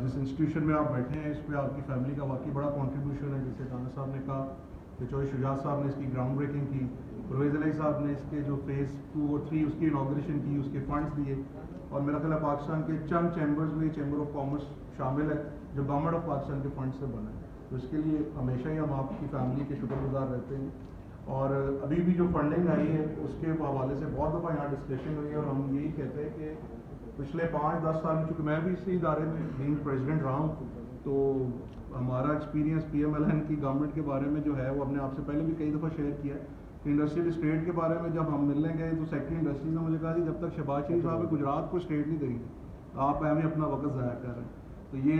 जिस इंस्टीट्यूशन में आप बैठे हैं इस पर आपकी फैमिली का वाकई बड़ा कंट्रीब्यूशन है। जैसे ताना साहब ने कहा कि चौधरी शुजात साहब ने इसकी ग्राउंड ब्रेकिंग की, परवेज़ इलाही साहब ने इसके जो फेज़ 2 और 3 उसकी इनाग्रेशन की, उसके फंड्स दिए, और मेरा ख्याल है पाकिस्तान के चंद चैम्बर्स में चैम्बर ऑफ कॉमर्स शामिल है जो गवर्नमेंट ऑफ पाकिस्तान के फंड से बना है। तो इसके लिए हमेशा ही हम आपकी फैमिली के शुक्रगुजार रहते हैं। और अभी भी जो फंडिंग आई है उसके हवाले से बहुत दफ़ा यहाँ डिस्कशन हुई है, और हम यही कहते हैं कि पिछले 5-10 साल में, चूँकि मैं भी इसी इदारे में बीइंग प्रेसिडेंट रहा हूँ, तो हमारा एक्सपीरियंस PMLN की गवर्नमेंट के बारे में जो है वो हमने आपसे पहले भी कई दफ़ा शेयर किया है। इंडस्ट्रियल स्टेट के बारे में जब हम मिलने गए तो सेक्रेटरी इंडस्ट्रीज ने मुझे कहा कि जब तक शहबाज शरीफ साहब गुजरात को स्टेट नहीं देंगे आप हमें अपना वक्त ज़ाया कर रहे हैं। तो ये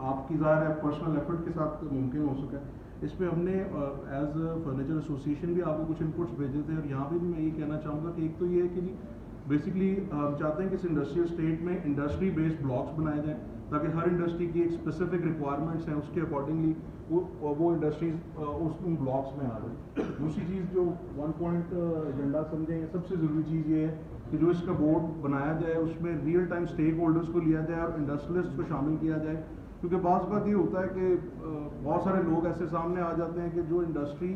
आपकी ज़ाहिर है पर्सनल एफर्ट के साथ मुमकिन हो सका है। इस पर हमने एज फर्नीचर एसोसिएशन भी आपको कुछ इनपुट्स भेजे थे, और यहाँ पे भी मैं ये कहना चाहूँगा कि एक तो ये है कि बेसिकली हम चाहते हैं कि इस इंडस्ट्रियल स्टेट में इंडस्ट्री बेस्ड ब्लॉक्स बनाए जाएँ ताकि हर इंडस्ट्री की एक स्पेसिफिक रिक्वायरमेंट्स हैं, उसके अकॉर्डिंगली वो इंडस्ट्रीज उन ब्लॉक्स में आ जाए। दूसरी चीज़ जो 1 पॉइंट एजेंडा समझें, सबसे ज़रूरी चीज़ ये है कि जो इसका बोर्ड बनाया जाए उसमें रियल टाइम स्टेक होल्डर्स को लिया जाए और इंडस्ट्रियलिस्ट को शामिल किया जाए, क्योंकि बाज़ बात ये होता है कि बहुत सारे लोग ऐसे सामने आ जाते हैं कि जो इंडस्ट्री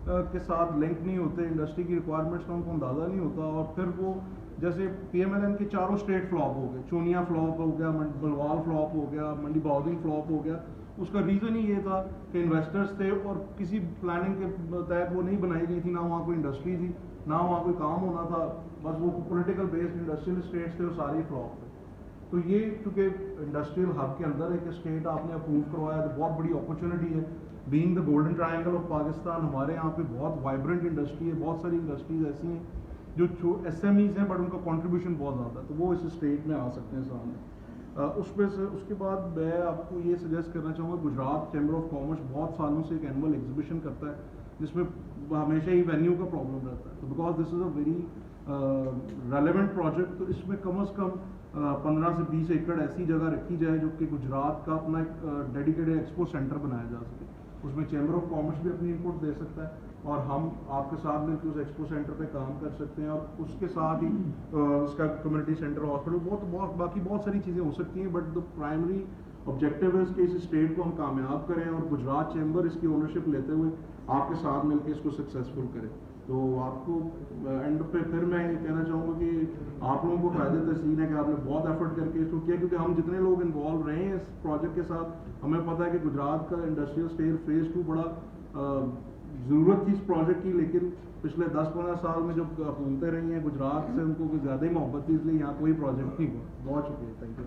के साथ लिंक नहीं होते, इंडस्ट्री की रिक्वायरमेंट्स का उनको अंदाज़ा नहीं होता, और फिर वो जैसे PMLN के चारों स्टेट फ्लॉप हो गए, चूनिया फ्लॉप हो गया, बलवाल फ्लॉप हो गया, मंडी बहाउद्दीन फ्लॉप हो गया। उसका रीज़न ही ये था कि इन्वेस्टर्स थे और किसी प्लानिंग के तहत वो नहीं बनाई गई थी, ना वहाँ कोई इंडस्ट्री थी, ना वहाँ कोई काम होना था, बस वो पॉलिटिकल बेस्ड इंडस्ट्रियल स्टेट्स थे और सारे फ्लॉप थे। तो ये चूँकि इंडस्ट्रियल हब के अंदर एक स्टेट आपने अप्रूव करवाया तो बहुत बड़ी अपॉर्चुनिटी है। Being the golden triangle of Pakistan, हमारे यहाँ पे बहुत वाइब्रेंट इंडस्ट्री है, बहुत सारी इंडस्ट्रीज ऐसी हैं जो SMEs हैं बट उनका कंट्रीब्यूशन बहुत ज़्यादा है, तो वो इस स्टेट में आ सकते हैं सामने। उसके बाद मैं आपको ये सजेस्ट करना चाहूँगा, गुजरात चैम्बर ऑफ कॉमर्स बहुत सालों से एक एनुअल एग्जीबिशन करता है जिसमें हमेशा ही वेन्यू का प्रॉब्लम रहता है। तो because this is a very relevant project, तो इसमें कम से कम 15 से 20 एकड़ ऐसी जगह रखी जाए जो कि गुजरात का अपना एक डेडिकेटेड एक्सपो सेंटर बनाया जा सके। उसमें चैम्बर ऑफ कॉमर्स भी अपनी इनपुट दे सकता है और हम आपके साथ मिलकर उस एक्सपो सेंटर पे काम कर सकते हैं, और उसके साथ ही उसका कम्युनिटी सेंटर, हॉस्पिटल, बाकी बहुत सारी चीज़ें हो सकती हैं। बट द प्राइमरी ऑब्जेक्टिव है कि इस स्टेट को हम कामयाब करें और गुजरात चैम्बर इसकी ओनरशिप लेते हुए आपके साथ मिलकर इसको सक्सेसफुल करें। तो आपको एंड पे फिर मैं ये कहना चाहूँगा कि आप लोगों को फ़ायदे तहसीन है कि आपने बहुत एफर्ट करके इसको किया, क्योंकि हम जितने लोग इन्वॉल्व रहे हैं इस प्रोजेक्ट के साथ, हमें पता है कि गुजरात का इंडस्ट्रियल स्टेट फेज़ 2 बड़ा ज़रूरत थी इस प्रोजेक्ट की, लेकिन पिछले 10-15 साल में जब हुकूमतें रही हैं गुजरात से उनको कुछ ज़्यादा ही मोहब्बत थी, इसलिए यहाँ कोई प्रोजेक्ट नहीं हुआ। बहुत शुक्रिया, थैंक यू।